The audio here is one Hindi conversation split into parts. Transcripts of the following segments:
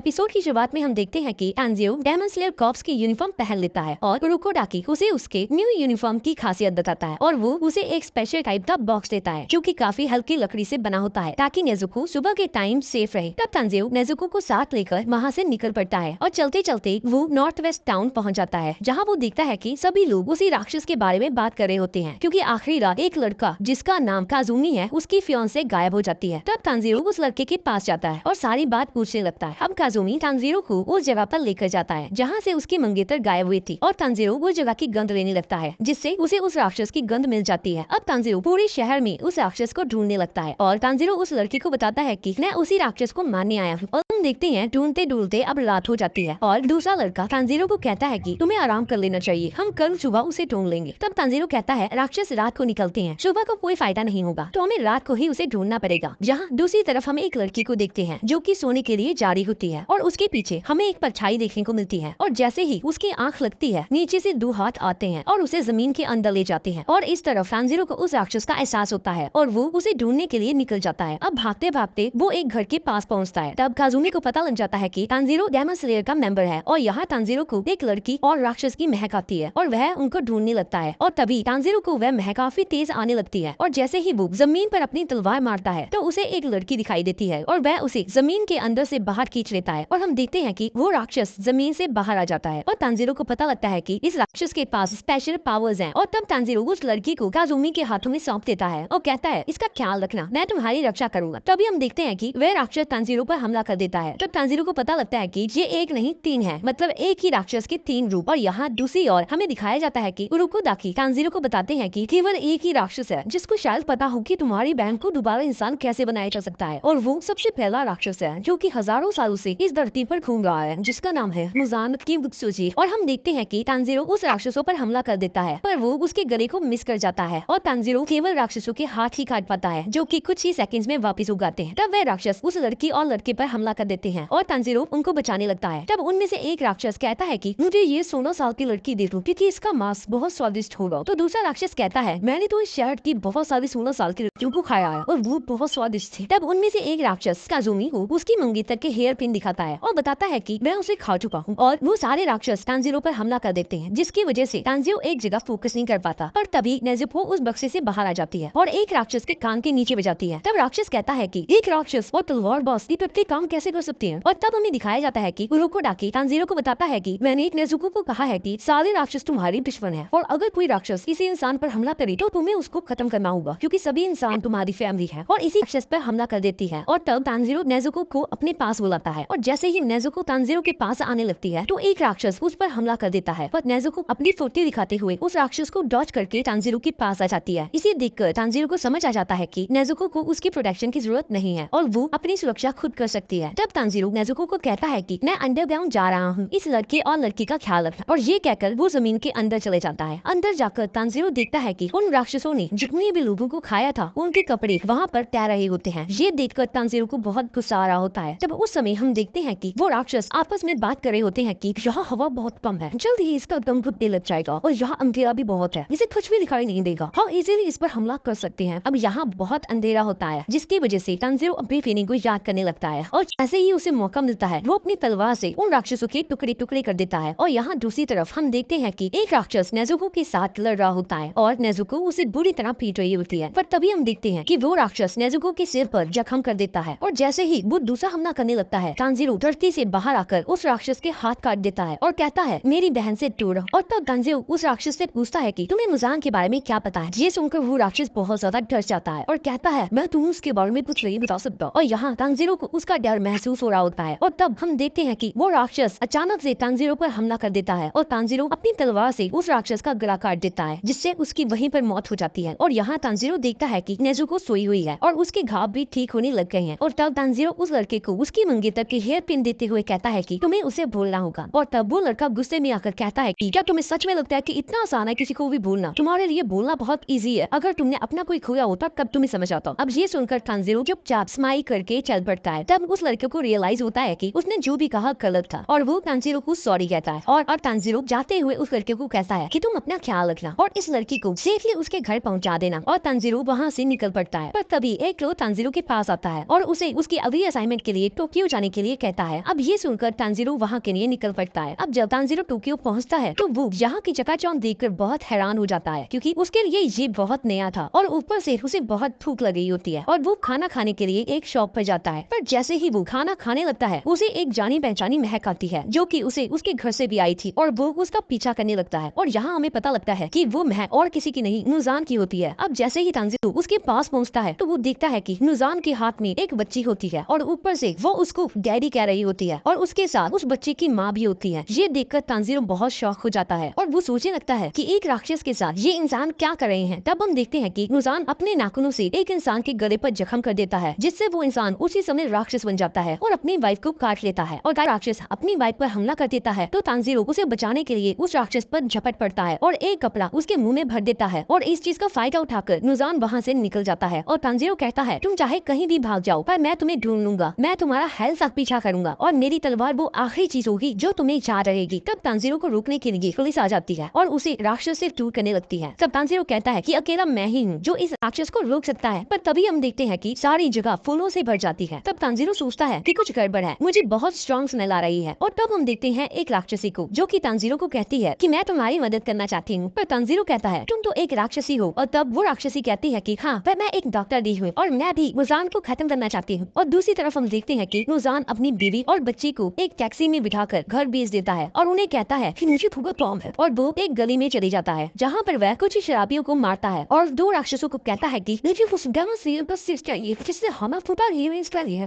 एपिसोड की शुरुआत में हम देखते हैं कि तांजिरो डेमन स्लेयर कॉर्प्स की यूनिफॉर्म पहन लेता है और उरोकोडाकी उसे उसके न्यू यूनिफॉर्म की खासियत बताता है और वो उसे एक स्पेशल टाइप का बॉक्स देता है जो कि काफी हल्की लकड़ी से बना होता है ताकि नेजुको सुबह के टाइम सेफ रहे। तब तांजिरो नेजुको को साथ लेकर वहाँ से निकल पड़ता है और चलते चलते वो नॉर्थ वेस्ट टाउन पहुँच जाता है, जहाँ वो देखता है कि सभी लोग उसी राक्षस के बारे में बात कर रहे होते हैं क्योंकि आखिरी रात एक लड़का जिसका नाम काजुमी है उसकी फियांसे गायब हो जाती है। तब तांजिरो उस लड़के के पास जाता है और सारी बात पूछने लगता है। अब काजुमी तांजिरो को उस जगह पर लेकर जाता है जहाँ से उसकी मंगेतर गायब हुई थी और तांजिरो उस जगह की गंध लेने लगता है जिससे उसे उस राक्षस की गंध मिल जाती है। अब तांजिरो पूरे शहर में उस राक्षस को ढूंढने लगता है और तांजिरो उस लड़की को बताता है कि मैं उसी राक्षस को मारने आया हूँ। और हम देखते हैं ढूंढते ढूंढते अब रात हो जाती है और दूसरा लड़का तांजिरो को कहता है कि तुम्हें आराम कर लेना चाहिए, हम कल सुबह उसे ढूंढ लेंगे। तब तांजिरो कहता है राक्षस रात को निकलते हैं, सुबह को कोई फायदा नहीं होगा, तो हमें रात को ही उसे ढूंढना पड़ेगा। जहाँ दूसरी तरफ हमें एक लड़की को देखते हैं जो कि सोने के लिए जा रही होती है और उसके पीछे हमें एक परछाई देखने को मिलती है और जैसे ही उसकी आंख लगती है नीचे से दो हाथ आते हैं और उसे जमीन के अंदर ले जाते हैं और इस तरफ तांजिरो को उस राक्षस का एहसास होता है और वो उसे ढूंढने के लिए निकल जाता है। अब भागते भागते वो एक घर के पास पहुंचता है। तब काजुमी को पता लग जाता है कि तांजिरो डेमन स्लेयर का मेंबर है और यहाँ तांजिरो को एक लड़की और राक्षस की महक आती है और वह उनको ढूंढने लगता है और तभी तांजिरो को वह महक काफी तेज आने लगती है और जैसे ही वो जमीन पर अपनी तलवार मारता है तो उसे एक लड़की दिखाई देती है और वह उसे जमीन के अंदर से बाहर खींच लेता है और हम देखते हैं कि वो राक्षस जमीन से बाहर आ जाता है और तांजिरो को पता लगता है कि इस राक्षस के पास स्पेशल पावर्स हैं। और तब तांजिरो उस लड़की को काजुमी के हाथों में सौंप देता है और कहता है इसका ख्याल रखना, मैं तुम्हारी रक्षा करूंगा। तभी हम देखते हैं कि वह राक्षस तांजिरो पर हमला कर देता है। तब तांजिरो को पता लगता है कि ये एक नहीं तीन है, मतलब एक ही राक्षस के तीन रूप। और यहाँ दूसरी ओर हमें दिखाया जाता है कि उरोकोडाकी तांजिरो को बताते हैं कि केवल एक ही राक्षस है जिसको शायद पता हो कि तुम्हारी बहन को दोबारा इंसान कैसे बनाया जा सकता है और वो सबसे पहला राक्षस है जो कि हजारों सालों से इस धरती पर घूम रहा है जिसका नाम है मुजान की बुत्सुजी। और हम देखते हैं कि तांजिरो उस राक्षसों पर हमला कर देता है पर वो उसके गले को मिस कर जाता है और तांजिरो केवल राक्षसों के हाथ ही काट पाता है जो कि कुछ ही सेकंड्स में वापस उग आते हैं। तब वह राक्षस उस लड़की और लड़के पर हमला कर देते हैं और तांजिरो उनको बचाने लगता है। तब उनमें से एक राक्षस कहता है कि मुझे ये 16 साल की लड़की दे दो क्योंकि इसका मांस बहुत स्वादिष्ट होगा। तो दूसरा राक्षस कहता है मैंने तो इस शहर की बहुत सारी 16 साल की लड़कियों को खाया है और वो बहुत स्वादिष्ट थी। तब उनमें से एक राक्षस काजुमी को उसकी मंगेतर के हेयर पिन दिखाता है और बताता है कि मैं उसे खा चुका हूँ और वो सारे राक्षस तांजिरो पर हमला कर देते हैं जिसकी वजह से तांजिरो एक जगह फोकस नहीं कर पाता। पर तभी नेजुको उस बक्से से बाहर आ जाती है और एक राक्षस के कान के नीचे बजाती है। तब राक्षस कहता है कि एक राक्षस और तलवार बॉस प्रत्येक काम कैसे कर सकते हैं। और तब हमें दिखाया जाता है कि उरोकोडाकी तांजिरो को बताता है कि मैंने एक नेजुको को कहा है कि सारे राक्षस तुम्हारी दुश्मन है और अगर कोई राक्षस किसी इंसान पर हमला करे तो तुम्हें उसको खत्म करना होगा क्योंकि सभी इंसान तुम्हारी फैमिली है। और इसी राक्षस पर हमला कर देती है और तब तांजिरो नेजुको को अपने पास बुलाता है और जैसे ही नेजुको तांजिरो के पास आने लगती है तो एक राक्षस उस पर हमला कर देता है पर नेजुको अपनी फुर्ती दिखाते हुए उस राक्षस को डॉज करके तांजिरो के पास आ जाती है। इसे देखकर तांजिरो को समझ आ जाता है कि नेजुको को उसकी प्रोटेक्शन की जरूरत नहीं है और वो अपनी सुरक्षा खुद कर सकती है। तब तांजिरो नेजुको को कहता है कि मैं अंडरग्राउंड जा रहा हूँ, इस लड़के और लड़की का ख्याल रखना। और ये कहकर वो जमीन के अंदर चले जाता है। अंदर जाकर तांजिरो देखता है कि उन राक्षसों ने जितने भी लोगों को खाया था उनके कपड़े वहाँ पर तैर रहे होते हैं। ये देखकर तांजिरो को बहुत गुस्सा आ रहा होता है। तब उस समय हम देखते हैं कि वो राक्षस आपस में बात कर रहे होते हैं कि यहाँ हवा बहुत कम है, जल्द ही इसका दम घुटने लग जाएगा और यहाँ अंधेरा भी बहुत है, इसे कुछ भी दिखाई नहीं देगा, हम इजीली इस पर हमला कर सकते हैं। अब यहाँ बहुत अंधेरा होता है जिसकी वजह से तांजिरो अपनी फीलिंग को याद करने लगता है और जैसे ही उसे मौका मिलता है वो अपनी तलवार से उन राक्षसों के टुकड़े टुकड़े कर देता है। और यहाँ दूसरी तरफ हम देखते हैं कि एक राक्षस नेजुको के साथ लड़ रहा होता है और नेजुको उसे बुरी तरह पीट रही होती है। पर तभी हम देखते हैं कि वो राक्षस नेजुको के सिर पर जख्म कर देता है और जैसे ही वो दूसरा हमला करने लगता है तांजिरो धरती से बाहर आकर उस राक्षस के हाथ काट देता है और कहता है मेरी बहन से दूर रहो। और तब तांजिरो उस राक्षस से पूछता है कि तुम्हें मुजान के बारे में क्या पता है। ये सुनकर वो राक्षस बहुत ज्यादा डर जाता है और कहता है मैं तुम्हें उसके बारे में कुछ नहीं बता सकता। और यहाँ तांजिरो को उसका डर महसूस हो रहा होता है और तब हम देखते हैं कि वो राक्षस अचानक से तांजिरो पर हमला कर देता है और तांजिरो अपनी तलवार से उस राक्षस का गला काट देता है जिससे उसकी वहीं पर मौत हो जाती है। और यहाँ तांजिरो देखता है कि नेजुको सोई हुई है और उसके घाव भी ठीक होने लग गए हैं। और तब तांजिरो उस लड़के को उसकी मंगेतर के हेयर पिन देते हुए कहता है कि तुम्हें उसे भूलना होगा। और तब वो लड़का गुस्से में आकर कहता है कि क्या तुम्हें सच में लगता है कि इतना आसान है किसी को भी भूलना? तुम्हारे लिए बोलना बहुत इजी है, अगर तुमने अपना कोई खोया होता कब तुम्हें समझ आता। अब ये सुनकर तांजिरो चुपचाप स्माइल करके चल पड़ता है। तब उस लड़के को रियलाइज होता है कि उसने जो भी कहा गलत था और वो तांजिरो को सॉरी कहता है। और तांजिरो जाते हुए उस लड़के को कहता है कि तुम अपना ख्याल रखना और इस लड़की को सेफली उसके घर पहुंचा देना। और तांजिरो वहाँ से निकल पड़ता है। पर तभी एक लोग तांजिरो के पास आता है और उसे उसकी अगली असाइनमेंट के लिए टोक्यो जाने के लिए लिए कहता है। अब ये सुनकर तांजीरो वहाँ के लिए निकल पड़ता है। अब जब तांजीरो टोक्यो पहुँचता है तो वो यहाँ की चकाचौंध देखकर बहुत हैरान हो जाता है, क्योंकि उसके लिए ये बहुत नया था और ऊपर से उसे बहुत भूख लगी होती है और वो खाना खाने के लिए एक शॉप पर जाता है। पर जैसे ही वो खाना खाने लगता है उसे एक जानी पहचानी महक आती है, जो कि उसे उसके घर से भी आई थी, और वो उसका पीछा करने लगता है। और यहाँ हमें पता लगता है कि वो महक और किसी की नहीं, नुजान की होती है। अब जैसे ही तांजीरो उसके पास पहुँचता है तो वो देखता है कि नुजान के हाथ में एक बच्ची होती है और ऊपर से वो उसको डैडी कह रही होती है और उसके साथ उस बच्चे की माँ भी होती है। ये देखकर तांजीरो बहुत शौक हो जाता है और वो सोचने लगता है कि एक राक्षस के साथ ये इंसान क्या कर रहे हैं। तब हम देखते हैं कि नुजान अपने नाखूनों से एक इंसान के गले पर जख्म कर देता है, जिससे वो इंसान उसी समय राक्षस बन जाता है और अपनी वाइफ को काट लेता है। और राक्षस अपनी वाइफ पर हमला कर देता है तो तांजीरो उसे बचाने के लिए उस राक्षस पर झपट पड़ता है और एक कपड़ा उसके मुंह में भर देता है। और इस चीज का फायदा उठाकर नुजान वहाँ से निकल जाता है और तांजीरो कहता है, तुम चाहे कहीं भी भाग जाओ पर मैं तुम्हें ढूंढ लूंगा, मैं तुम्हारा हेल तक पीछा करूंगा और मेरी तलवार वो आखिरी चीज होगी जो तुम्हें चाह रहेगी। तब तांजीरो को रोकने के लिए पुलिस आ जाती है और उसे राक्षस से दूर करने लगती है। तब तांजीरो कहता है कि अकेला मैं ही हूँ जो इस राक्षस को रोक सकता है। पर तभी हम देखते हैं कि सारी जगह फूलों से भर जाती है। तब तांजीरो सोचता है कि कुछ गड़बड़ है, मुझे बहुत स्ट्रॉन्ग स्मेल आ रही है। और तब हम देखते हैं एक राक्षसी को जो कि तांजीरो को कहती है कि मैं तुम्हारी मदद करना चाहती हूँ। पर तांजीरो कहता है तुम तो एक राक्षसी हो। और तब वो राक्षसी कहती है कि हाँ, पर मैं एक डॉक्टर दी हूँ और मैं भी नुजान को खत्म करना चाहती हूँ। और दूसरी तरफ हम देखते हैं कि नुजान अपनी बीवी और बच्ची को एक टैक्सी में बिठाकर घर भेज देता है और उन्हें कहता है कि मुझे भूख कम है। और वो एक गली में चली जाता है जहाँ पर वह कुछ शराबियों को मारता है और दो राक्षसों को कहता है कि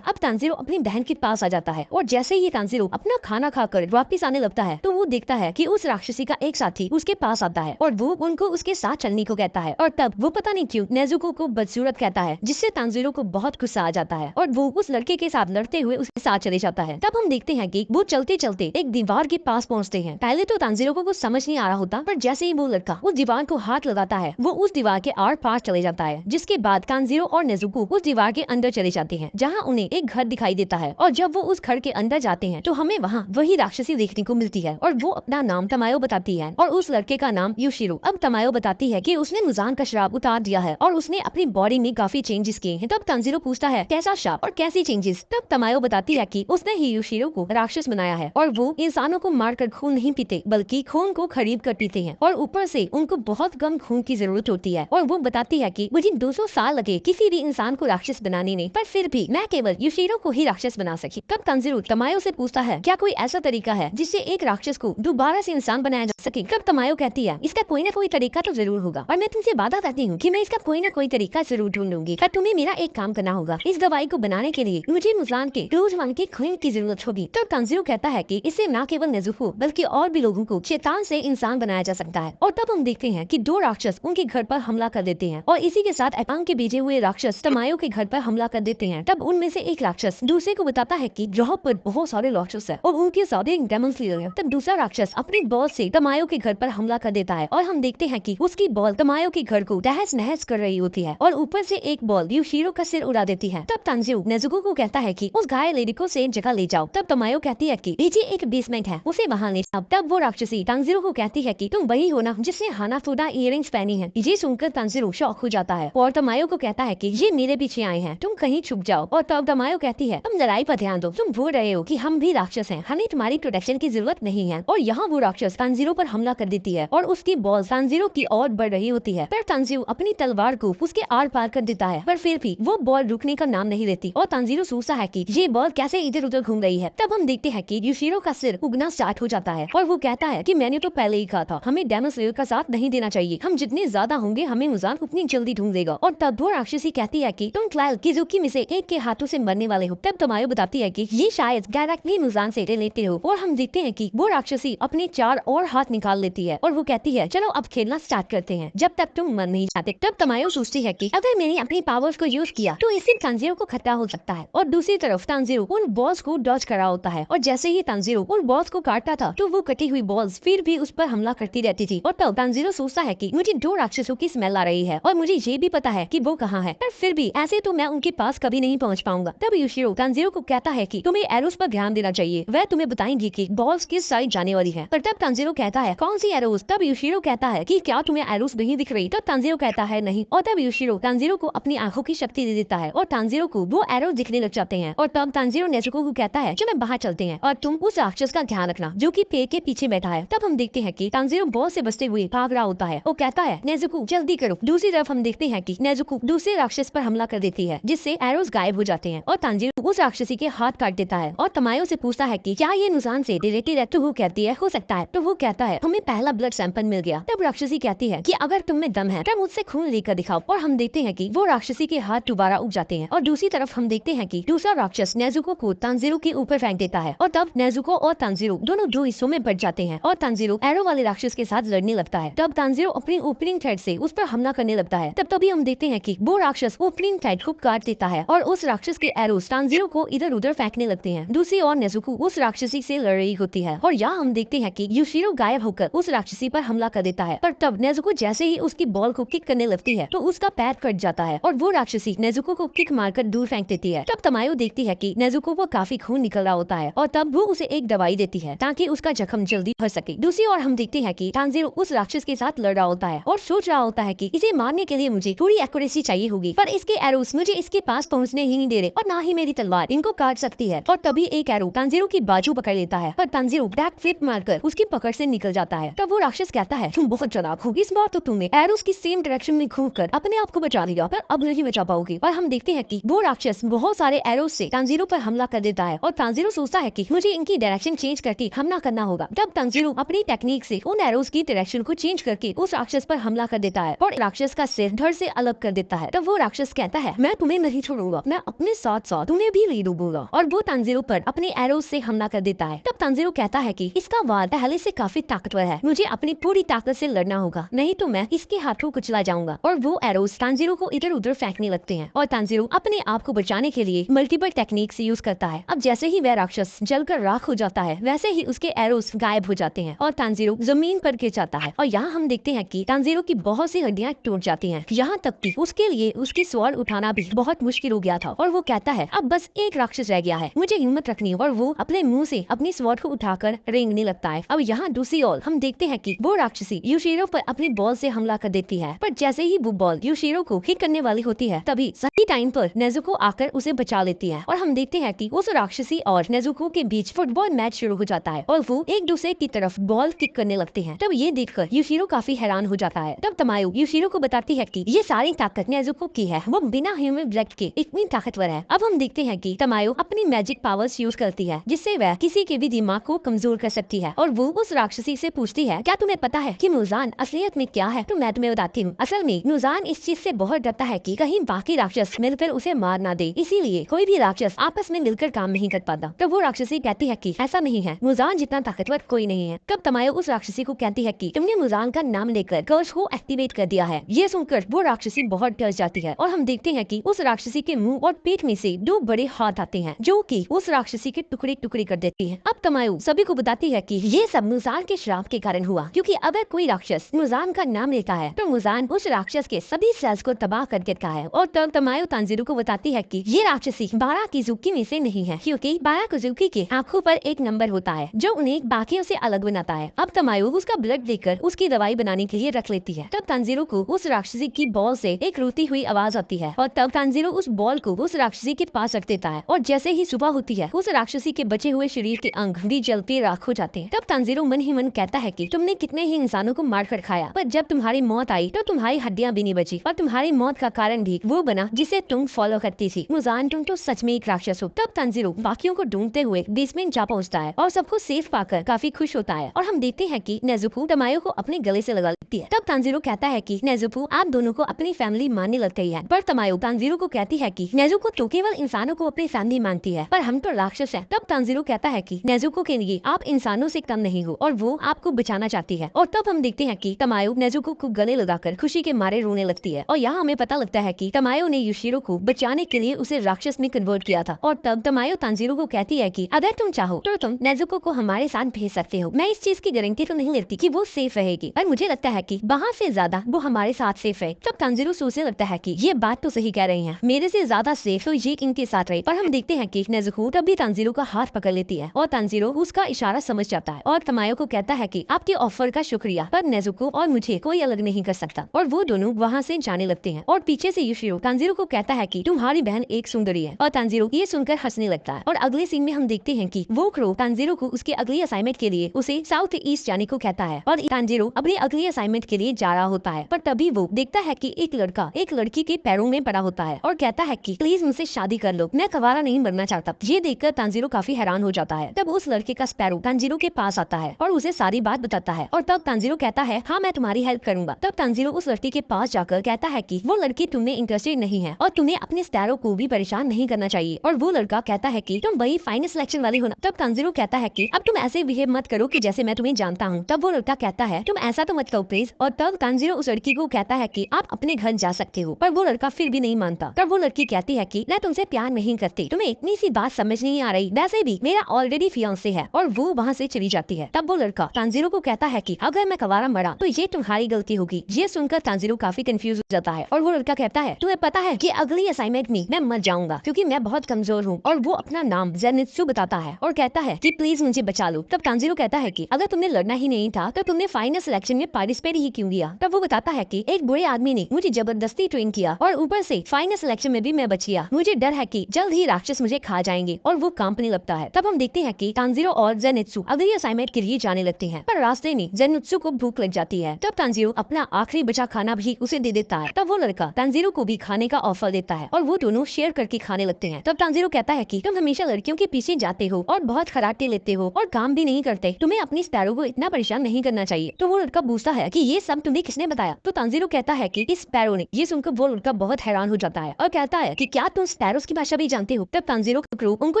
अब तांजीरो अपनी बहन के पास आ जाता है और जैसे ही तांजीरो अपना खाना खाकर वापस आने लगता है तो वो देखता है कि उस राक्षसी का एक साथी उसके पास आता है और वो उनको उसके साथ चलने को कहता है। और तब वो पता नहीं क्यों नेजुको को बदसूरत कहता है, जिससे तांजीरो को बहुत गुस्सा आ जाता है और वो उस लड़के के साथ लड़ते हुए उसके साथ चले जाता है। तब हम देखते हैं कि वो चलते चलते एक दीवार के पास पहुँचते हैं। पहले तो तांजीरो को कुछ समझ नहीं आ रहा होता, पर जैसे ही वो लड़का उस दीवार को हाथ लगाता है वो उस दीवार के आर पार चले जाता है, जिसके बाद तांजीरो और नेजुको उस दीवार के अंदर चले जाते हैं जहाँ उन्हें एक घर दिखाई देता है। और जब वो उस घर के अंदर जाते हैं तो हमें वहाँ वही राक्षसी देखने को मिलती है और वो अपना नाम तमायो बताती है और उस लड़के का नाम युशिरो। अब तमायो बताती है कि उसने नुजान का शराब उतार दिया है और उसने अपनी बॉडी में काफी चेंजेस किए हैं। तब तांजीरो पूछता है कैसा शराब और कैसी चेंजेस। तब तमायो बताती है कि उसने ही युशिरो को राक्षस बनाया है और वो इंसानों को मारकर खून नहीं पीते बल्कि खून को खरीद कर पीते हैं और ऊपर से उनको बहुत कम खून की जरूरत होती है। और वो बताती है कि मुझे 200 साल लगे किसी भी इंसान को राक्षस बनाने में, पर फिर भी मैं केवल युशिरो को ही राक्षस बना सकी। तब तांजीरो तमायो से पूछता है क्या कोई ऐसा तरीका है जिससे एक राक्षस को दोबारा से इंसान बनाया जा सके। तब तमायो कहती है इसका कोई ना कोई तरीका तो जरूर होगा और मैं तुमसे वादा करती हूँ कि मैं इसका कोई ना कोई तरीका जरूर ढूंढूंगी, पर तुम्हें मेरा एक काम करना होगा। इस दवाई को बनाने के लिए मुझे नुजान के रोजमर्रा के खून की जरूरत होगी। तब तांजीरो कहता है कि इससे न केवल नेजुको बल्कि और भी लोगों को शैतान से इंसान बनाया जा सकता है। और तब हम देखते हैं कि दो राक्षस उनके घर पर हमला कर देते हैं और इसी के साथ एकांग के भेजे हुए राक्षस तमायो के घर पर हमला कर देते हैं। तब उनमें से एक राक्षस दूसरे को बताता है कि यहाँ पर बहुत सारे राक्षस है और उनके साथ एक डेमन स्लेयर है। तब दूसरा राक्षस अपनी बॉल से तमायो के घर पर हमला कर देता है और हम देखते हैं कि उसकी बॉल तमायो के घर को तहस नहस कर रही होती है और ऊपर से एक बॉल युशिरो का सिर उड़ा देती है। तब तांजीरो नेजुको को कहता है कि उस घायल लेडी को सेफ जगह ले जाओ। तब तमायो कहती है कि नीचे एक बेसमेंट है, उसे वहाँ ले जाओ। तब वो राक्षसी तांजीरो को कहती है कि तुम वही हो ना जिसने हानाफुदा इयररिंग्स पहनी है। ये सुनकर तांजीरो शॉक हो जाता है और तमायो को कहता है कि ये मेरे पीछे आए हैं, तुम कहीं छुप जाओ। और तब तमायो कहती है तुम लड़ाई पर ध्यान दो, तुम भूल रहे हो कि हम भी राक्षस हैं, हमें तुम्हारी प्रोटेक्शन की जरूरत नहीं है। और यहाँ वो राक्षस तांजीरो पर हमला कर देती है और उसकी बॉल तांजीरो की ओर बढ़ रही होती है, पर तांजीरो अपनी तलवार को उसके आर पार कर देता है, पर फिर भी वो बॉल रुकने का नाम नहीं लेती और तांजीरो सोचता है कि ये बॉल कैसे इधर उधर घूम रही है। तब हम देखते हैं कि युशिरो का सिर उगना स्टार्ट हो जाता है और वो कहता है कि मैंने तो पहले ही कहा था हमें डेमन स्लेयर का साथ नहीं देना चाहिए, हम जितने ज्यादा होंगे हमें नुजान उतनी जल्दी ढूंढ देगा। और तब वो राक्षसी कहती है कि तुम क्लाइल किजुकी में से एक के हाथों से मरने वाले हो। तब तमायो बताती है कि ये शायद डायरेक्टली नुजान से रिलेटेड हो और हम देखते हैं कि वो राक्षसी अपने 4 और हाथ निकाल लेती है और वो कहती है चलो अब खेलना स्टार्ट करते हैं जब तक तुम मर नहीं जाते। तब तमायो सोचती है कि अगर मैंने अपनी पावर्स को यूज किया तो इससे तांजीरो को खतरा हो सकता है। और दूसरी तरफ तांजीरो उन बॉल्स को डॉज करा होता है और जैसे ही तांजीरो उन बॉल्स को काटता था तो वो कटी हुई बॉल्स फिर भी उस पर हमला करती रहती थी। और तब तांजीरो सोचता है कि मुझे 2 राक्षसों की स्मेल आ रही है और मुझे ये भी पता है कि वो कहाँ है, पर फिर भी ऐसे तो मैं उनके पास कभी नहीं पहुँच पाऊंगा। तब युशिरो तांजीरो को कहता है कि तुम्हें एरोस पर ध्यान देना चाहिए, वह तुम्हें बताएंगी कि बॉल्स किस साइड जाने वाली है। पर तब तांजीरो कहता है कौन सी एरोस। तब युशिरो कहता है कि क्या तुम्हें एरोस नहीं दिख रही। तब तांजीरो कहता है नहीं। और तब युशिरो तांजीरो को अपनी आंखों की शक्ति दे देता है और तांजीरो को वो एरोस दिखने लग जाते हैं। और तब तांजीरो नेजुको को कहता है चलो बाहर चलते हैं और तुम उस राक्षस का ध्यान रखना जो कि पेड़ के पीछे बैठा है। तब हम देखते हैं कि तांजीरो बॉल से बचते हुए भाग रहा होता है। वो कहता है नेजुको जल्दी करो। दूसरी तरफ हम देखते हैं कि नेजुको दूसरे राक्षस पर हमला कर देती है जिससे एरोस गायब हो जाते हैं और तांजीरो उस राक्षसी के हाथ काट देता है और तमायो से पूछता है कि क्या ये नुकसान से रिलेटेड है। तो वो कहती है हो सकता है। तो वो कहता है हमें पहला ब्लड सैंपल मिल गया। तब राक्षसी कहती है कि अगर तुम में दम है तब मुझसे खून लेकर दिखाओ और हम देखते हैं कि वो राक्षसी के हाथ दोबारा उग जाते हैं। और दूसरी तरफ हम देखते हैं कि दूसरा राक्षस नेजुको को तांजीरो के ऊपर फेंक देता है और तब नेजुको और तांजीरो दोनों दो हिस्सों में बट जाते हैं और तांजीरो एरो वाले राक्षस के साथ लड़ने लगता है। तब तांजीरो अपनी ओपनिंग थ्रेड से उस पर हमला करने लगता है। तभी हम देखते हैं कि वो राक्षस ओपनिंग थ्रेड को काट देता है और उस राक्षस के एरोस तांजीरो को इधर उधर फेंकने लगते हैं। दूसरी ओर नेजुको उस राक्षसी से लड़ रही होती है और यहाँ हम देखते हैं कि युशिरो गायब होकर उस राक्षसी पर हमला कर देता है। पर तब नेजुको जैसे ही उसकी बॉल को किक करने लगती है तो उसका पैर कट जाता है और वो राक्षसी नेजुको को किक मारकर दूर फेंक देती है। तब तमायो देखती है कि नेजुको को काफी खून निकल रहा होता है और तब वो उसे एक दवाई देती है ताकि उसका जख्म जल्दी भर सके। दूसरी ओर हम देखते हैं कि तांजीरो उस राक्षस के साथ लड़ रहा होता है और सोच रहा होता है कि इसे मारने के लिए मुझे पूरी एक्यूरेसी चाहिए होगी, पर इसके एरोस मुझे इसके पास पहुंचने ही नहीं दे रहे और ना ही मेरी तलवार इनको काट सकती है। और तभी एक एरो तांजीरो की बाजू पकड़ लेता है पर तांजीरो बैक फ्लिप मारकर उसकी पकड़ से निकल जाता है। तब वो राक्षस कहता है तुम बहुत चालाक हो, इस बार तो तुमने एरोस की सेम डायरेक्शन में घूमकर अपने आप को बचा लिया, पर अब नहीं बचा पाओगे। और हम देखते हैं कि वो राक्षस बहुत सारे एरोस से तांजीरो पर हमला कर देता है और तांजीरो सोचता है कि मुझे इनकी डायरेक्शन चेंज करके हमला करना होगा। तब तांजीरो अपनी टेक्निक से उन एरोस की डायरेक्शन को चेंज करके उस राक्षस पर हमला कर देता है और राक्षस का सिर धड़ से अलग कर देता है। तब वो राक्षस कहता है मैं तुम्हें नहीं छोड़ूंगा, मैं अपने साथ साथ तुम्हें भी ले डूबूंगा और वो तांजीरो पर अपने एरोस से हमला कर देता है। तब तांजीरो कहता है कि इसका वार पहले से काफी ताकतवर है, मुझे अपनी पूरी ताकत से लड़ना होगा, नहीं तो मैं इसके हाथों कुचला जाऊंगा। और वो एरोस तांजीरो को इधर उधर फेंकने लगते हैं और तांजीरो अपने आप को बचाने के लिए मल्टीपल टेक्निक से यूज करता है। अब जैसे ही वह राक्षस जलकर राख हो जाता है वैसे ही उसके एरोस गायब हो जाते हैं और तांजीरो जमीन पर गिर जाता है। और यहाँ हम देखते हैं कि तांजीरो की बहुत सी हड्डियां टूट जाती हैं, यहाँ तक कि उसके लिए उसकी स्वॉर्ड उठाना भी बहुत मुश्किल हो गया था। और वो कहता है अब बस एक राक्षस रह गया है, मुझे हिम्मत रखनी है। और वो अपने मुंह से अपनी स्वॉर्ड को उठाकर रेंगने लगता है। अब यहाँ दूसरी ओर हम देखते हैं कि वो राक्षसी युशिरो पर अपनी बॉल से हमला कर देती है, पर जैसे ही वो बॉल युशिरो को हिट करने वाली होती है तभी सही टाइम पर नेजुको आकर उसे बचा लेती है। और हम देखते हैं कि उस राक्षसी और नेजुको के बीच फुटबॉल मैच शुरू हो जाता है और वो एक दूसरे की तरफ बॉल किक करने लगते हैं। तब ये देखकर युशिरो काफी हैरान हो जाता है। तब तमायो युशिरो को बताती है कि ये सारी ताकत नेजुको की है, वो बिना ह्यूमन ब्लड के इतनी ताकतवर है। अब हम देखते हैं कि तमायो अपनी मैजिक पावर्स यूज करती है जिससे वह किसी के भी दिमाग को कमजोर कर सकती है। और वो उस राक्षसी से पूछती है क्या तुम्हें पता है कि नुजान असलियत में क्या है? तो मैं तुम्हें बताती हूँ। असल में नुजान इस चीज से बहुत डरता है कि कहीं बाकी राक्षस मिलकर उसे मार ना दे, इसीलिए कोई भी राक्षस आपस में मिलकर काम नहीं कर पाता। तो वो राक्षसी कहती है कि ऐसा नहीं है, नुजान जितना ताकतवर कोई नहीं है। तब तमायो उस राक्षसी को कहती है कि तुमने नुजान का नाम लेकर कर्स को एक्टिवेट कर दिया है। ये सुनकर वो राक्षसी बहुत डर जाती है और हम देखते हैं कि उस राक्षसी के मुंह और पेट में से दो बड़े हाथ आते हैं जो कि उस राक्षसी के टुकड़े टुकड़े कर देती है। अब तमायो सभी को बताती है कि ये सब नुजान के श्राप के कारण हुआ, क्योंकि अगर कोई राक्षस नुजान का नाम लेता है तो नुजान उस राक्षस के सभी सेल्स को तबाह कर देता है। और तब तमायो तांजीरो को बताती है कि ये राक्षसी बारा किजुकी में से नहीं है, क्योंकि बारा किजुकी के आंखों पर एक नंबर होता है जो उन्हें बाकियों से अलग बनाता है। अब तमायो उसका ब्लड लेकर उसकी दवाई बनाने के लिए रख लेती है। तब तांजीरो को उस राक्षसी की बॉल से एक रोती हुई आवाज आती है और तब तांजीरो उस बॉल को उस राक्षसी के पास रख देता है और जैसे ही सुबह होती है उस राक्षसी के बचे हुए शरीर के अंग भी जलते राख हो जाते हैं। तब तांजीरो मन ही मन कहता है कि तुमने कितने ही इंसानों को मार कर खाया, पर जब तुम्हारी मौत आई तो तुम्हारी हड्डियां भी नहीं बची और तुम्हारी मौत का कारण भी वो बना जिसे तुम फॉलो करती थी। नुजान तुम तो सच में एक राक्षस हो। तब तांजीरो बाकियों को ढूंढते हुए बेसमेंट जा पहुंचता है और सबको सेफ पाकर काफी खुश होता है। और हम देखते हैं कि नेजुको तमायो को अपने गले से लगा लेती है। तब तांजीरो कहता है कि नेजुको आप दोनों को अपनी फैमिली मानने लग गई है, पर तमायो तांजीरो को कहती है कि नेजुको तो केवल इंसानों को अपनी फैमिली मानती है, पर हम तो राक्षस है। तब तांजीरो कहता है कि नेजुको के लिए आप इंसानों से कम नहीं हो और वो आपको बचाना चाहती है। और तब हम देखते हैं कि तमायो नेजुको को गले लगाकर खुशी के मारे रोने लगती है और यहाँ हमें पता लगता है कि तमायो ने युशिरो को बचाने के लिए उसे राक्षस में कन्वर्ट किया था। और तब तमायो तांजीरो को कहती है कि अगर तुम चाहो तो तुम नेजुको को हमारे साथ भेज सकते हो। मैं इस चीज की गारंटी तो नहीं लेती कि वो सेफ रहेगी, पर मुझे लगता है कि बाहर से ज्यादा वो हमारे साथ सेफ है। तब तांजीरो सोचने लगता है कि ये बात तो सही कह रही है, मेरे से ज्यादा सेफ तो ये इनके साथ रहे। पर हम देखते हैं कि नेजुको तभी तांजीरो का हाथ पकड़ लेती है और तांजीरो उसका इशारा समझ जाता है और तमायो को कहता है कि आपके ऑफर का शुक्रिया, पर नेजुको और मुझे कोई अलग नहीं कर सकता। और वो दोनों वहाँ से जाने लगते हैं और पीछे से युशिरो तांजीरो को कहता है कि तुम्हारी बहन एक सुंदरी है। और तांजीरो ये सुनकर हंसने लगता है। और अगले सीन में हम देखते हैं कि वो क्रो तांजीरो को उसके अगली असाइनमेंट के लिए उसे साउथ ईस्ट जाने को कहता है और तांजीरो अपने अगली असाइनमेंट के लिए जा रहा होता है। पर तभी वो देखता है कि एक लड़का एक लड़की के पैरों में पड़ा होता है और कहता है कि प्लीज मुझसे शादी कर लो, मैं कवारा नहीं मरना चाहता। ये देखकर तांजीरो काफी हैरान हो जाता है। तब उस लड़के का स्पैरो तांजीरो के पास आता है और उसे सारी बात बताता है और तब तांजीरो कहता है हाँ मैं तुम्हारी हेल्प करूंगा। तब तांजीरो उस लड़की के पास जाकर कहता है कि वो लड़की तुमने इंटरेस्टेड नहीं है और तुम्हें अपने स्पैरो को भी परेशान नहीं करना चाहिए। और वो लड़का कहता है कि तुम वही फाइनल सिलेक्शन वाले हो ना। तब तांजीरो कहता है कि अब तुम ऐसे बिहेव मत करो कि जैसे मैं तुम्हें जानता हूँ। तब वो लड़का कहता है तुम ऐसा तो मत करो प्लीज। और तब तांजीरो उस लड़की को कहता है कि आप अपने घर जा सकते हो। पर वो लड़का फिर भी नहीं मानता। तब वो लड़की कहती है कि मैं तुमसे प्यार नहीं करती, तुम्हें इतनी सी बात समझ नहीं आ रही, वैसे भी मेरा ऑलरेडी फियांसे है। और वो वहाँ से चली जाती है। तब वो लड़का तांजीरो को कहता है कि अगर मैं कवारा मरा तो ये तुम्हारी गलती होगी। ये सुनकर तांजीरो काफी कंफ्यूज हो जाता है और वो लड़का कहता है तुम्हें पता है कि अगली असाइनमेंट में मैं मर जाऊंगा क्योंकि मैं बहुत कमजोर हूँ। और वो अपना नाम जेनित्सु बताता है और कहता है कि प्लीज मुझे बचा लो। तब तांजीरो कहता है कि अगर तुमने लड़ना ही नहीं था तो तुमने फाइनल सिलेक्शन में पार्टिसिपेट ही क्यों किया। तब वो बताता है कि एक बुरे आदमी ने मुझे जबरदस्ती ट्रेन किया और ऊपर से फाइनल सिलेक्शन में भी मैं बच गया। मुझे डर है कि जल्द ही राक्षस मुझे खा जाएंगे। और वो कांपने लगता है। तब हम देखते हैं कि तांजीरो और जेनित्सु अगली असाइनमेंट के लिए जाने लगते हैं। पर रास्ते में जेनित्सु को भूख लग जाती है। तब तांजीरो अपना आखिरी बचा खाना भी उसे दे देता है। तब वो लड़का तांजीरो को भी खाने का ऑफर देता है और वो दोनों शेयर करके खाने लगते हैं। तब तांजीरो कहता है कि तुम हमेशा लड़कियों के पीछे जाते हो और बहुत खराटे लेते हो और काम भी नहीं करते, तुम्हें अपनी स्पैरो को इतना परेशान नहीं करना चाहिए। तो वो लड़का पूछता है कि ये सब तुम्हें किसने बताया। तो तांजीरो कहता है कि इस स्पैरो ने। ये सुनकर वो लड़का बहुत हैरान हो जाता है और कहता है कि क्या तुम स्पैरोस की भाषा भी जानते हो। तब तांजीरो का क्रू उनको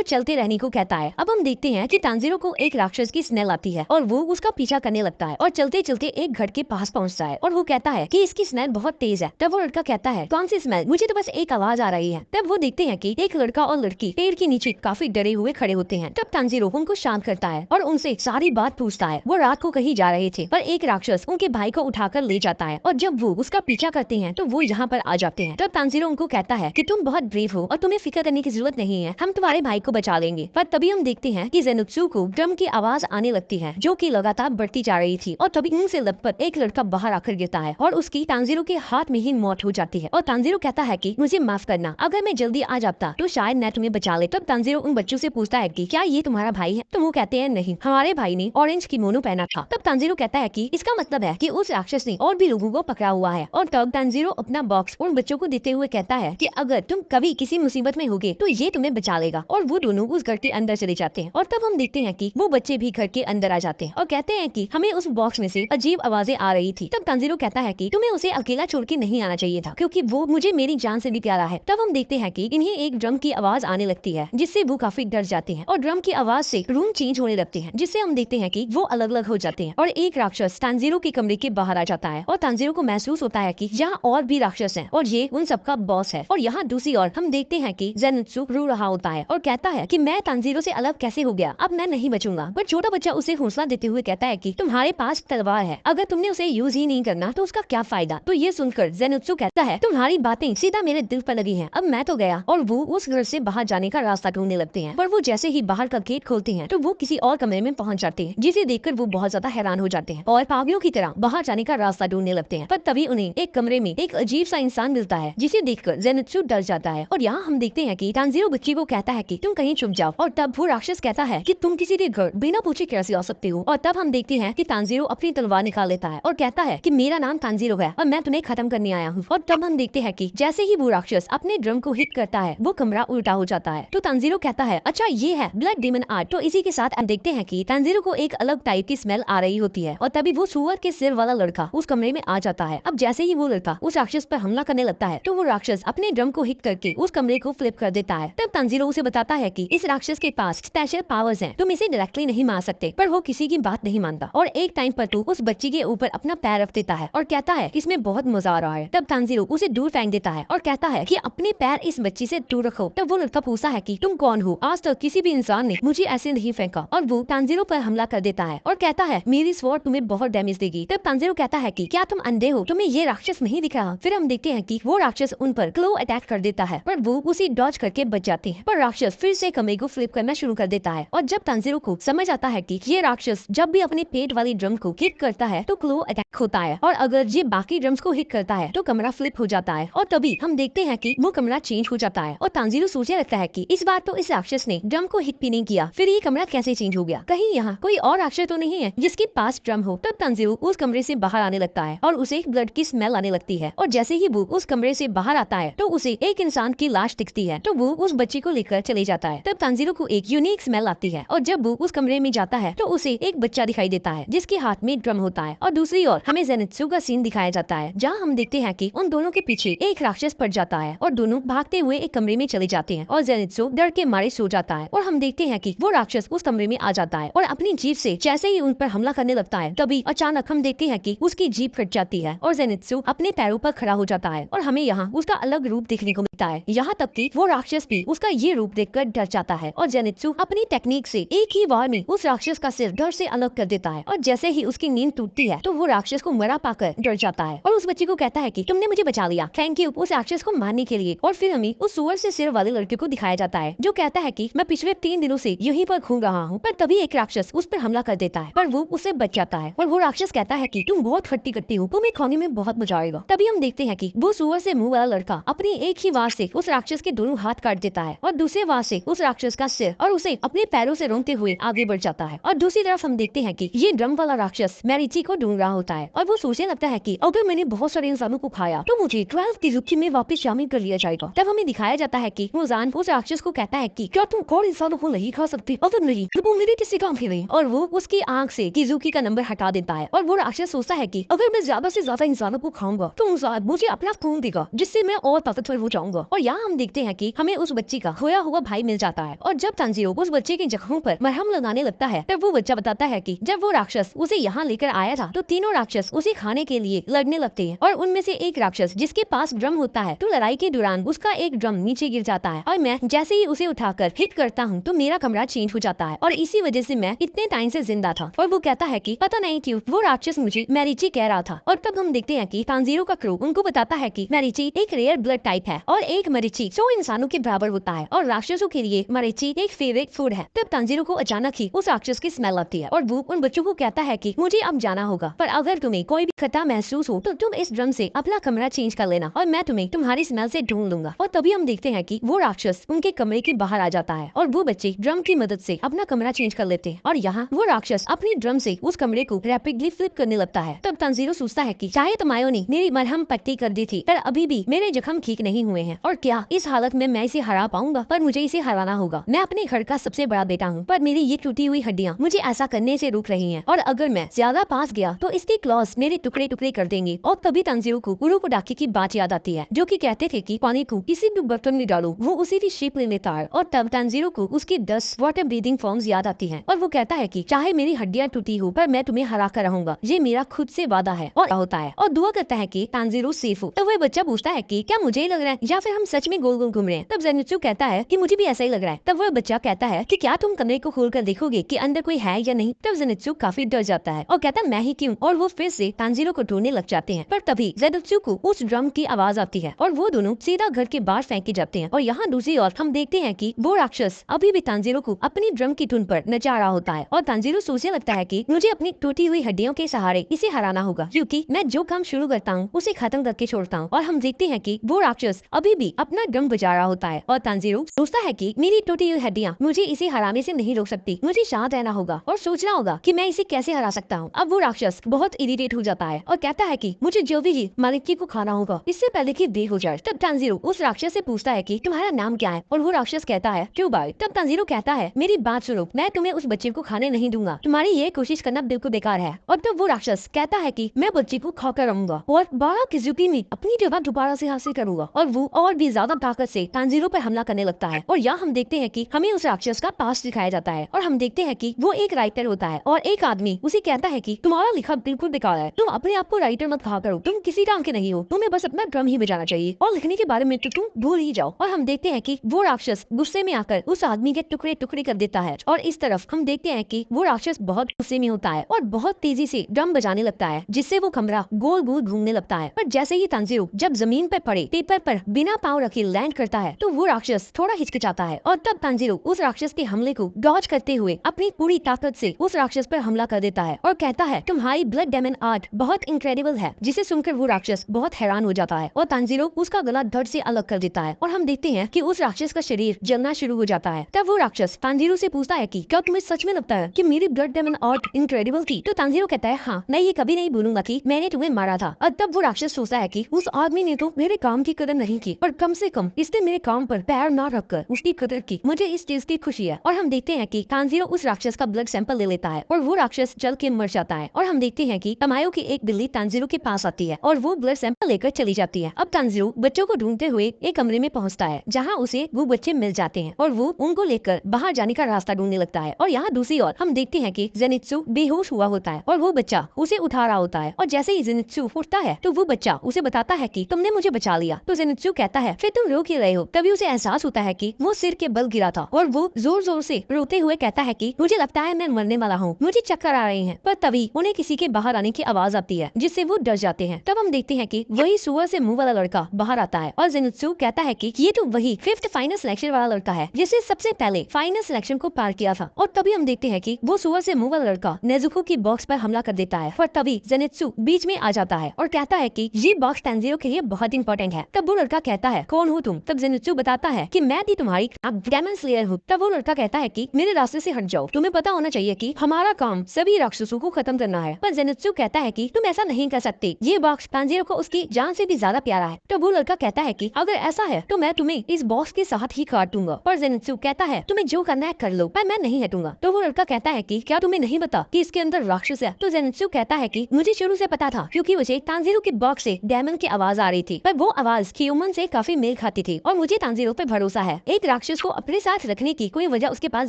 चलते रहने को कहता है। अब हम देखते हैं कि तांजीरो को एक राक्षस की स्मेल आती है और वो उसका पीछा करने लगता है और चलते चलते एक घर के पास पहुंचता है और वो कहता है कि इसकी स्मेल बहुत तेज है। तब वो लड़का कहता है कौन सी स्मेल, मुझे तो बस एक आवाज आ रही है। तब वो देखते हैं कि एक लड़का और लड़की पेड़ के नीचे काफी डरे हुए खड़े होते हैं। तब तांजीरो उनको शांत करता है और उनसे सारी बात पूछता है। वो रात को कहीं जा रहे थे पर एक राक्षस उनके भाई को उठाकर ले जाता है और जब वो उसका पीछा करते हैं तो वो यहाँ पर आ जाते हैं। तब तांजीरो उनको कहता है कि तुम बहुत ब्रेव हो और तुम्हें फिक्र करने की जरूरत नहीं है, हम तुम्हारे भाई को बचा लेंगे। पर तभी हम देखते हैं कि जेनित्सु को ड्रम की आवाज आने लगती है जो कि लगातार बढ़ती जा रही थी और तभी उनसे लपट एक लड़का बाहर आकर गिरता है और उसकी तांजीरो के हाथ में ही मौत हो जाती है। और तांजीरो कहता है कि मुझे माफ करना, अगर मैं जल्दी आ जाता तो शायद मैं तुम्हें बचा ले। तब तांजीरो उन बच्चों से पूछता है कि क्या ये तुम्हारा भाई है। तो वो कहते हैं नहीं, हमारे भाई ने ऑरेंज किमोनो पहना था। तब तांजीरो कहता है कि इसका मतलब है कि उस राक्षस ने और भी लोगों को पकड़ा हुआ है। और तब तांजीरो अपना बॉक्स उन बच्चों को देते हुए कहता है कि अगर तुम कभी किसी मुसीबत में होगे तो ये तुम्हें बचा लेगा। और वो दोनों उस घर के अंदर चले जाते हैं और तब हम देखते हैं कि वो बच्चे भी घर के अंदर आ जाते हैं और कहते हैं कि हमें उस बॉक्स में से अजीब आवाजें आ रही थी। तब तांजीरो कहता है कि तुम्हें उसे अकेला छोड़ के नहीं आना चाहिए था क्योंकि वो मुझे मेरी जान से भी प्यारा है। तब हम देखते हैं कि इन्हें एक ड्रम की आवाज आने लगती है जिससे वो काफी डर जाते हैं और ड्रम की आवाज से रूम चेंज होने लगते हैं जिससे हम देखते हैं कि वो अलग अलग हो जाते हैं और एक राक्षस तांजीरो के कमरे के बाहर आ जाता है और तांजीरो को महसूस होता है कि यहाँ और भी राक्षस हैं और ये उन सबका बॉस है। और यहाँ दूसरी ओर हम देखते हैं कि जेनित्सु रो रहा होता है और कहता है कि मैं तांजीरो से अलग कैसे हो गया, अब मैं नहीं बचूंगा। पर छोटा बच्चा उसे हौसला देते हुए कहता है कि तुम्हारे पास तलवार है, अगर तुमने उसे यूज ही नहीं करना तो उसका क्या फायदा। तो ये सुनकर जेनित्सु कहता है तुम्हारी बातें सीधा मेरे दिल पर लगी हैं, अब मैं तो गया। और वो उस घर से बाहर जाने का रास्ता ढूंढने लगते हैं पर वो जैसे ही बाहर का गेट खोलते हैं तो वो किसी और कमरे में पहुंच जाते हैं जिसे देखकर वो बहुत ज्यादा हैरान हो जाते हैं और पागलों की तरह बाहर जाने का रास्ता ढूंढने लगते हैं। पर तभी उन्हें एक कमरे में एक अजीब सा इंसान मिलता है जिसे देखकर जेनित्सु डर जाता है। और यहाँ हम देखते हैं कि तांजीरो बच्ची को कहता है कि तुम कहीं छुप जाओ और तब वो राक्षस कहता है कि तुम किसी के घर बिना पूछे कैसे आ सकते हो। और तब हम देखते हैं कि तांजीरो अपनी तलवार निकाल लेता है और कहता है कि मेरा नाम तांजीरो है और मैं तुम्हें खत्म करने आया हूँ। और तब हम देखते हैं कि जैसे ही वो राक्षस अपने ड्रम को हिट करता है वो कमरा उल्टा हो जाता है। तो तांजीरो कहता है अच्छा ये है ब्लड डेमन आर्ट। तो इसी के साथ हम देखते हैं कि तांजीरो को एक अलग टाइप की स्मेल आ रही होती है और तभी वो सुअर के सिर वाला लड़का उस कमरे में आ जाता है। अब जैसे ही वो लड़का उस राक्षस पर हमला करने लगता है तो वो राक्षस अपने ड्रम को हिट करके उस कमरे को फ्लिप कर देता है। तब तांजीरो उसे बताता है कि इस राक्षस के पास स्पेशल पावर्स हैं, तुम इसे डायरेक्टली नहीं मार सकते। पर वो किसी की बात नहीं मानता और एक टाइम पर तो उस बच्ची के ऊपर अपना पैर रख देता है और कहता है इसमें बहुत मजा आ रहा है। तब तांजीरो उसे दूर फेंक देता है और कहता है कि अपने पैर इस बच्ची से दूर रखो। तब वो लड़का पूछता है कि तुम कौन हो, आज तक किसी भी इंसान ने मुझे ऐसे नहीं फेंका। और वो तांजीरो पर हमला कर देता है और कहता है मेरी स्वॉर्ड तुम्हें बहुत डैमेज देगी। तब तांजीरो कहता है कि क्या तुम अंधे हो, तुम्हें ये राक्षस नहीं दिख रहा। फिर हम देखते हैं कि वो राक्षस उन पर क्लो अटैक कर देता है पर वो उसे डॉज करके बच जाते हैं। पर राक्षस फिर से कमरे को फ्लिप करना शुरू कर देता है और जब तांजीरो को समझ आता है कि ये राक्षस जब भी अपने पेट वाली ड्रम को हिट करता है तो क्लो अटैक होता है और अगर ये बाकी ड्रम्स को हिट करता है तो कमरा फ्लिप हो जाता है। और तभी हम देखते हैं कि वो कमरा चेंज हो जाता है और तांजीरो सोचने लगता है कि इस बार तो इस राक्षस ने ड्रम को हिट भी नहीं किया, फिर ये कमरा कैसे चेंज हो गया, कहीं यहाँ कोई और राक्षस तो नहीं है जिसके पास ड्रम हो। तब तंजीरू उस कमरे से बाहर आने लगता है और उसे ब्लड की स्मेल आने लगती है, और जैसे ही वो उस कमरे से बाहर आता है तो उसे एक इंसान की लाश दिखती है, तो वो उस बच्ची को लेकर चले जाता है। तब तंजीरू को एक यूनिक स्मेल आती है, और जब वो उस कमरे में जाता है तो उसे एक बच्चा दिखाई देता है जिसके हाथ में ड्रम होता है। और दूसरी ओर हमें जेनित्सु का सीन दिखाया जाता है, जहाँ हम देखते हैं कि उन दोनों के पीछे एक राक्षस पड़ जाता है और दोनों भागते हुए एक कमरे में चले जाते हैं, और जेनित्सु डर के मारे सो जाता है। और हम देखते हैं कि वो राक्षस उस कमरे में आ जाता है और अपनी जीभ से जैसे ही उन पर हमला करने लगता है, तभी अचानक हम देखते हैं कि उसकी जीभ कट जाती है और जेनित्सु अपने पैरों पर खड़ा हो जाता है, और हमें यहाँ उसका अलग रूप देखने को मिलता है। यहाँ तक कि वो राक्षस भी उसका ये रूप देखकर डर जाता है, और जेनित्सु अपनी टेक्निक से एक ही बार में उस राक्षस का सिर डर से अलग कर देता है। और जैसे ही उसकी नींद टूटती है तो वो राक्षस को मरा पाकर डर जाता है और उस बच्ची को कहता है कि तुमने मुझे बचा लिया, थैंक यू, उस राक्षस को मारने के लिए। और फिर हमें उस सुअर से सिर वाले लड़के को दिखाया जाता है जो कहता है कि मैं पिछले 3 दिनों से यहीं पर घूम रहा हूँ। पर तभी एक राक्षस उस पर हमला कर देता है, पर वो उससे बच जाता है, और वो राक्षस कहता है कि तुम बहुत खट्टी कट्टी हो, तुम्हें खाने में बहुत मजा आएगा। तभी हम देखते हैं कि वो सुअर से मुंह वाला लड़का अपनी एक ही वार से उस राक्षस के दोनों हाथ काट देता है और दूसरे वार से उस राक्षस का सिर, और उसे अपने पैरों से रोंगते हुए आगे बढ़ जाता है। और दूसरी तरफ हम देखते हैं कि ये ड्रम वाला राक्षस मैरिची को ढूंढ रहा होता है, और वो सोचने लगता है कि अगर मैंने बहुत सारे इंसानों को खाया तो मुझे 12 की जुक्की में वापस शामिल कर लिया जाएगा। तब हमें दिखाया जाता है कि मुजान उस राक्षस को कहता है कि क्या तुम और इंसानों को नहीं खा सकती, अगर नहीं तो वो मेरे किसी काम के नहीं। और वो उसकी आंख से किजुकी का नंबर हटा देता है, और वो राक्षस सोचता है कि अगर मैं ज्यादा से ज्यादा इंसानों को खाऊंगा तो मुजान मुझे अपना खून देगा, जिससे मैं और ताकतवर हो जाऊंगा। और यहाँ हम देखते हैं कि हमें उस बच्ची का खोया हुआ भाई मिल जाता है, और जब तंजीरो उस बच्चे के जख्मों पर मरहम लगाने लगता है तब वो बच्चा बताता है कि जब वो राक्षस उसे यहाँ लेकर आया था तो तीनों राक्षस उसे खाने के लिए लड़ने लगते हैं, और उनमें से एक राक्षस जिसके पास ड्रम होता है तो लड़ाई के दौरान उसका एक ड्रम नीचे गिर जाता है, और मैं जैसे ही उसे उठाकर हिट करता हूँ तो मेरा कमरा चेंज हो जाता है, और इसी वजह से मैं इतने टाइम से जिंदा था। और वो कहता है कि पता नहीं क्यों वो राक्षस मुझे मैरिची कह रहा था। और तब हम देखते हैं कि तांजीरो का क्रू उनको बताता है कि मैरिची एक रेयर ब्लड टाइप है, और एक मरीची 100 इंसानों के बराबर होता है, और राक्षसों के लिए मरीची एक फेवरेट फूड है। तब तांजीरो को अचानक ही उस राक्षस की स्मेल आती है, और वो उन बच्चों को कहता है कि मुझे अब जाना होगा, पर अगर तुम्हें कोई भी खतरा महसूस हो तो तुम इस ड्रम से अपना कमरा चेंज कर लेना, और मैं तुम्हें तुम्हारी स्मेल से ढूंढ लूंगा। और तभी हम देखते हैं कि वो राक्षस उनके कमरे के बाहर आ जाता है, और वो बच्चे ड्रम की मदद से अपना कमरा चेंज कर लेते हैं, और यहाँ वो राक्षस अपने ड्रम से उस कमरे को रैपिडली फ्लिप करने लगता है। तब तंजीरो सोचता है कि चाहे तुमायो ने मेरी मरहम पट्टी कर दी थी, पर अभी भी मेरे जख्म ठीक नहीं हुए हैं, और क्या इस हालत में मैं इसे हरा पाऊंगा? पर मुझे इसे हराना होगा। मैं अपने घर का सबसे बड़ा बेटा हूँ, पर मेरी ये टूटी हुई हड्डियाँ मुझे ऐसा करने से रोक रही हैं, और अगर मैं ज्यादा पास गया तो इसके क्लॉज मेरे टुकड़े टुकड़े कर देंगे। और तभी तंजीरो को उरोकोडाकी की बात याद आती है, जो कि कहते थे कि पानी को किसी भी बर्तन में डालो वो उसी की शेप ले लेता है। और तब तंजीरो को उसकी 10 वाटर ब्रीदिंग फॉर्म्स याद आती हैं, और वो कहता है कि चाहे मेरी हड्डियाँ टूटी हो पर मैं तुम्हें हरा कर रहूंगा, ये मेरा खुद से वादा है। और होता है और दुआ करता है कि तंजीरो सेफ हो। तब वह बच्चा पूछता है कि क्या मुझे ही लग रहा है या फिर हम सच में गोल गोल घूम रहे हैं? तब जेनित्सु कहता है कि मुझे भी ऐसा ही लग रहा है। तब वह बच्चा कहता है कि क्या तुम कमरे को खोलकर देखोगे कि अंदर कोई है या नहीं? तब जेनित्सु काफी डर जाता है और कहता मैं ही क्यों, और वो फिर से तंजीरो को ढूंढने लग जाते हैं। पर तभी जेनित्सु को उस ड्रम की आवाज आती है और वो दोनों सीधा घर के बाहर फेंके जाते हैं। और यहाँ दूसरी ओर हम देखते हैं कि वो राक्षस अभी भी तंजीरो को अपनी ड्रम की धुन पर नचा रहा होता है, और तंजीरो सोचने लगता है कि मुझे अपनी टूटी हुई हड्डियों के सहारे इसे हराना होगा, क्योंकि मैं जो काम शुरू करता हूँ उसे खत्म करके छोड़ता हूँ। और हम देखते हैं कि वो राक्षस अभी भी अपना ड्रम बजा रहा होता है, और तंजीरो सोचता है कि मेरी टूटी हुई हड्डियाँ मुझे इसे हराने से नहीं रोक सकती, मुझे शांत रहना होगा और सोचना होगा कि मैं इसे कैसे हरा सकता हूँ। अब वो राक्षस बहुत इरिटेट हो जाता है और कहता है कि मुझे जो भी मालिकी को खाना होगा इससे पहले कि देर हो जाए। तब तंजीरो उस राक्षस से पूछता है कि तुम्हारा नाम क्या है, और वो राक्षस कहता है ट्यूबाई। तब तंजीरो कहता है मेरी बात सुनो, मैं तुम्हें उस बच्चे को खाने नहीं दूंगा, तुम्हारी ये कोशिश करना बिल्कुल बेकार है। और तब वो राक्षस कहता है कि मैं बच्चे को खाकर रहूंगा और 12 किजुकी में अपनी जगह दोबारा से हासिल करूंगा, और वो और भी ज्यादा ताकत से तंजीरो पर हमला करने लगता है। और यहाँ हम देखते हैं कि हमें उस राक्षस का पास दिखाया जाता है, और हम देखते हैं कि वो एक राइटर होता है, और एक आदमी उसे कहता है कि तुम्हारा लिखा बिल्कुल बेकार है, तुम अपने आप को राइटर मत कहा करो, तुम किसी काम के नहीं हो, तुम्हें बस अपना ड्रम ही बजाना चाहिए, और लिखने के बारे में तो तुम भूल ही जाओ। और हम देखते हैं कि वो राक्षस गुस्से में आकर उस आदमी के टुकड़े टुकड़े कर देता है, और इस तरफ हम देखते हैं कि वो राक्षस बहुत गुस्से में होता है और बहुत तेजी से ड्रम बजाने लगता है, जिससे वो कमरा गोल गोल घूमने लगता है। पर जैसे ही तंजीरो जब जमीन पर पड़े पेपर पर बिना पाँव रखे लैंड करता है तो वो राक्षस थोड़ा हिचकिचाता है, और तब तंजीरो उस राक्षस के हमले को डॉज करते हुए अपनी पूरी ताकत से उस राक्षस पर हमला कर देता है, और कहता है तुम्हारी ब्लड डेमन आर्ट बहुत इनक्रेडिबल है, जिसे सुनकर वो राक्षस बहुत हैरान हो जाता है, और तंजीरो उसका गला धड़ से अलग कर देता है। और हम देखते हैं कि उस राक्षस का शरीर जलना शुरू हो जाता है। तब वो राक्षस तांजीरो से पूछता है कि क्या तुम्हें सच में लगता है कि मेरी ब्लड डेमन आर्ट इनक्रेडिबल थी? तो तांजीरो कहता है हाँ, मैं ये कभी नहीं भूलूंगा कि मैंने तुम्हें मारा था। और तब वो राक्षस सोचता है कि उस आदमी ने तो मेरे काम की कदर नहीं की, पर कम से कम इसने मेरे काम पर पैर ना रखकर उसकी कदर की। मुझे इस चीज की खुशी है। और हम देखते हैं कि तांजीरो उस राक्षस का ब्लड सैंपल ले लेता है और वो राक्षस जल के मर जाता है। और हम देखते हैं कि तमायो की एक बिल्ली तांजीरो के पास आती है और वो ब्लड सैंपल लेकर चली जाती है। अब तांजीरो बच्चों को ढूंढते हुए एक कमरे में पहुंचता है जहाँ उसे वो बच्चे मिल जाते हैं और वो उनको लेकर बाहर जाने का रास्ता ढूंढने लगता है। और यहाँ दूसरी ओर हम देखते हैं कि जेनित्सु बेहोश हुआ होता है और वो बच्चा उसे उठा रहा होता है। और जैसे ही जेनित्सु उठता है तो वो बच्चा उसे बताता है कि तुमने मुझे बचा लिया। तो जेनित्सु कहता है फिर तुम रो क्यों रहे हो? तभी उसे एहसास होता है कि वो सिर के बल गिरा था और वो जोर जोर से रोते हुए कहता है कि मुझे लगता है मैं मरने वाला हूँ, मुझे चक्कर आ रहे हैं। पर तभी उन्हें किसी के बाहर आने की आवाज आती है जिससे वो डर जाते हैं। तब हम देखते हैं कि वही सुअर से मुंह वाला लड़का बाहर आता है और जेनित्सु कहता है कि ये तो वही 5th फाइनल सिलेक्शन वाला लड़का है जिसने सबसे पहले फाइनल सिलेक्शन को पार किया था। और तभी हम देखते हैं कि वो सुअर से मुंह वाला लड़का नेजुको की बॉक्स पर हमला कर देता है। और तभी जेनित्सु बीच में आ जाता है और कहता है कि ये बॉक्स तांजीरो के लिए बहुत इंपॉर्टेंट है। तब वो लड़का कहता है कौन हो तुम? तब जेनित्सु बताता है कि मैं भी तुम्हारी डेमन स्लेयर हूँ। तब वो लड़का कहता है कि मेरे रास्ते से हट जाओ, तुम्हें पता होना चाहिए कि हमारा काम सभी राक्षसों को खत्म करना है। पर जेनित्सु कहता है कि तुम ऐसा नहीं कर सकते, ये बॉक्स तांजीरो को उसकी जान से भी ज्यादा प्यारा है। तो वो लड़का कहता है कि अगर ऐसा है तो मैं तुम्हें इस बॉक्स के साथ ही काट दूंगा। पर जेनित्सु कहता है तुम्हें जो करना है कर लो, पर मैं नहीं हटूंगा। तो वो लड़का कहता है कि क्या तुम्हें नहीं पता कि इसके अंदर राक्षस है? तो जेनित्सु कहता है कि मुझे शुरू से पता था क्योंकि मुझे तांजीरो के बॉक्स से डेमन की आवाज आ रही थी, पर वो आवाज ह्यूमन से काफी मेल खाती थी और मुझे तांजीरो पे भरोसा है। एक राक्षस को अपने साथ रखने की कोई वजह उसके पास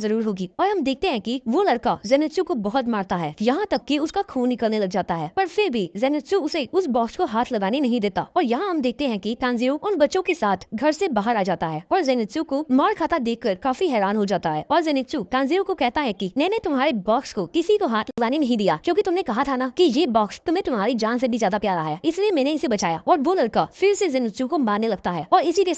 जरूर होगी। और हम देखते हैं कि वो लड़का जेनित्सु को बहुत मारता है, यहाँ तक कि उसका खून निकलने लग जाता है। पर फिर भी जेनित्सु उसे उस बॉक्स को हाथ लगाने नहीं देता। और यहाँ हम देखते हैं कि तांजीरो उन बच्चों के साथ घर से बाहर आ जाता है और जेनित्सु को मार खाता देखकर काफी हैरान हो जाता है। और जेनित्सु तांजीरो को कहता है कि मैंने तुम्हारे बॉक्स को किसी को हाथ लगाने नहीं दिया क्योंकि तुमने कहा था ना कि ये बॉक्स तुम्हें तुम्हारी जान से भी ज्यादा प्यारा है, इसलिए मैंने इसे बचाया। और वो लड़का फिर से जेनित्सु को मारने लगता है और इसी के